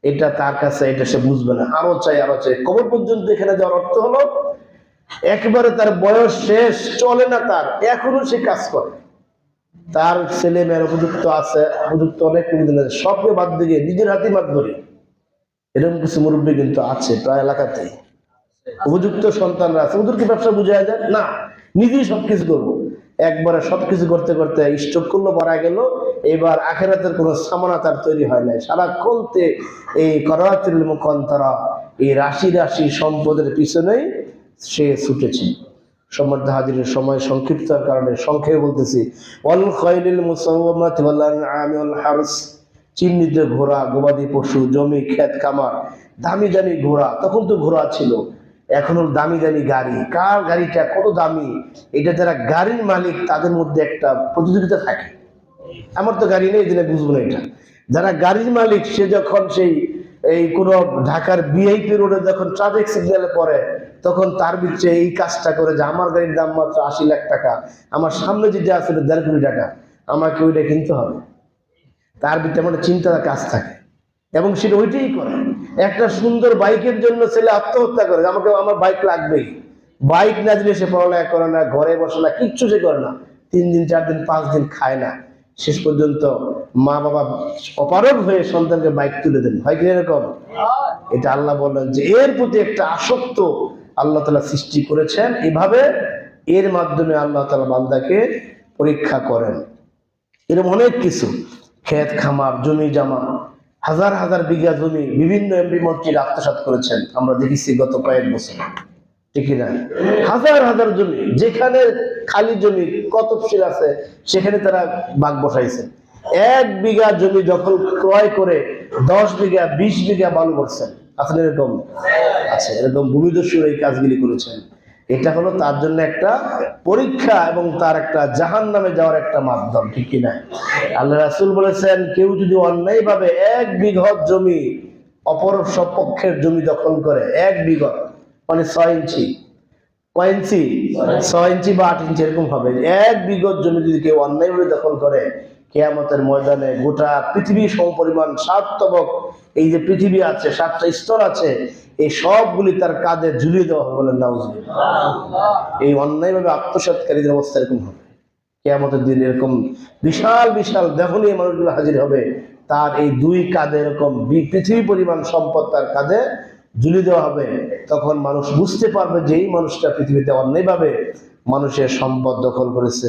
এটা তার কাছে এটা সে বুঝবে না, আরো চাই আরো চাই। কবর পর্যন্ত এখানে যাওয়ার অর্থ হলো একবারে তার বয়স শেষ, চলে না তার, এখনো সে কাজ করে। তার ছেলে মেয়ের উপযুক্ত আছে, উপযুক্ত অনেক স্বপ্নে বাদ দিয়ে নিজের হাতে বাদ ধরে, এরকম কিছু মুরব্বী কিন্তু আছে প্রায় এলাকাতেই। উপযুক্ত সন্তানরা আছে, ওদেরকে ব্যবসা বুঝায় যায় না, নিজেই সবকিছু করবো। একবারে সবকিছু করতে করতে স্ট্রোক করলো, মারা গেল। এবার আখেরাতের কোনো সামানা তার তৈরি হয় নাই, সারাক্ষণ এই করাতিল মুকান্তরা, এই রাশি রাশি সম্পদের পিছনেই সে ছুটেছে। সম্মানিত হাজিরের, সময় সংক্ষিপ্তার কারণে সংক্ষেপে বলতেছি, ওয়াল খাইলিল মুসাওয়ামাতি ওয়াল আনআমি ওয়াল হারস, চিহ্নিত ঘোড়া, গবাদি পশু, জমি, ক্ষেত খামার, দামি দামি ঘোড়া। তখন তো ঘোড়া ছিল, এখন হল দামি দামি গাড়ি। কার গাড়িটা কত দামি, এটা যারা গাড়ির মালিক তাদের মধ্যে একটা প্রতিযোগিতা থাকে। আমার তো গাড়ি নেই, দিনে বুঝবো না এটা। যারা গাড়ির মালিক, সে যখন এই কোনো ঢাকার ভিআইপি রোডে যখন ট্রাফিক সিগন্যালে পড়ে, তখন তার ভিতরে এই কাজটা করে যে আমার গাড়ির দাম মাত্র ৮০ লাখ টাকা, আমার সামনে যেটা আছে ১.৫ কোটি টাকা, আমাকে ওইটা কিনতে হবে। তার ভিতরে আমার চিন্তার কাজ থাকে এবং সেটা ওইটাই করে। একটা সুন্দর বাইকের জন্য ছেলে আত্মহত্যা করে, আমাকে আমার বাইক লাগবেই। বাইক না দিলে সে পড়ালেখা করে না, ঘরে বসে না, কিচ্ছু সে করে না। ৩ দিন ৪ দিন ৫ দিন খায় না, শেষ পর্যন্ত মা বাবা অপারগ হয়ে সন্তানকে বাইক তুলে দেন। হয় কি এরকম? এটা আল্লাহ বললেন যে এর প্রতি একটা আসক্ত আল্লাহ তাআলা সৃষ্টি করেছেন এভাবে, এর মাধ্যমে আল্লাহ তাআলা বান্দাকে পরীক্ষা করেন। এরকম অনেক কিছু, ক্ষেত খামার, জমি জামা, হাজার হাজার বিঘা জমি বিভিন্ন এমপি মন্ত্রী আত্মসাৎ করেছেন, আমরা দেখেছি গত কয়েক বছর, ঠিক না? হাজার হাজার জমি, যেখানে খালি জমি কত ফসল আছে সেখানে তারা বাগ বসাইছেন। ১ বিঘা জমি দখল ক্রয় করে ১০ বিঘা ২০ বিঘা বালু করছেন। আসলে এরকম আছে, এরকম ভূমিদস্যুরা এই কাজগুলি করেছেন। এটা হলো তার জন্য একটা পরীক্ষা এবং তার একটা জাহান্নামে যাওয়ার একটা মাধ্যম, ঠিক কিনা? আল্লাহ রাসূল বলেছেন, কেউ যদি অন্যায় ভাবে ১ বিঘত জমি অপর সপক্ষের জমি দখল করে, ১ বিঘত মানে ৬ ইঞ্চি, কয় ইঞ্চি? ৬ ইঞ্চি বা ৮ ইঞ্চি এরকম হবে। ১ বিঘত জমি যদি কেউ অন্যায়ভাবে দখল করে, কিয়ামতের ময়দানে গোটা পৃথিবী সমপরিমাণ ৭ তবক, এই যে পৃথিবী আছে ৭টা স্তর আছে, এই সবগুলি তার কাঁধে ঝুলিয়ে দেওয়া হবে। বলেন নাউজুবিল্লাহ। এই অন্যায়ভাবে আত্মসাৎকারীদের অবস্থা এরকম হবে। কিয়ামতের দিন এরকম বিশাল বিশাল দেহ নিয়ে মানুষগুলো হাজির হবে, তার এই ২ কাঁধে এরকম পৃথিবী পরিমাণ সম্পদ তার কাঁধে ঝুলিয়ে দেওয়া হবে। তখন মানুষ বুঝতে পারবে যে এই মানুষটা পৃথিবীতে অন্যায়ভাবে মানুষের সম্পদ দখল করেছে।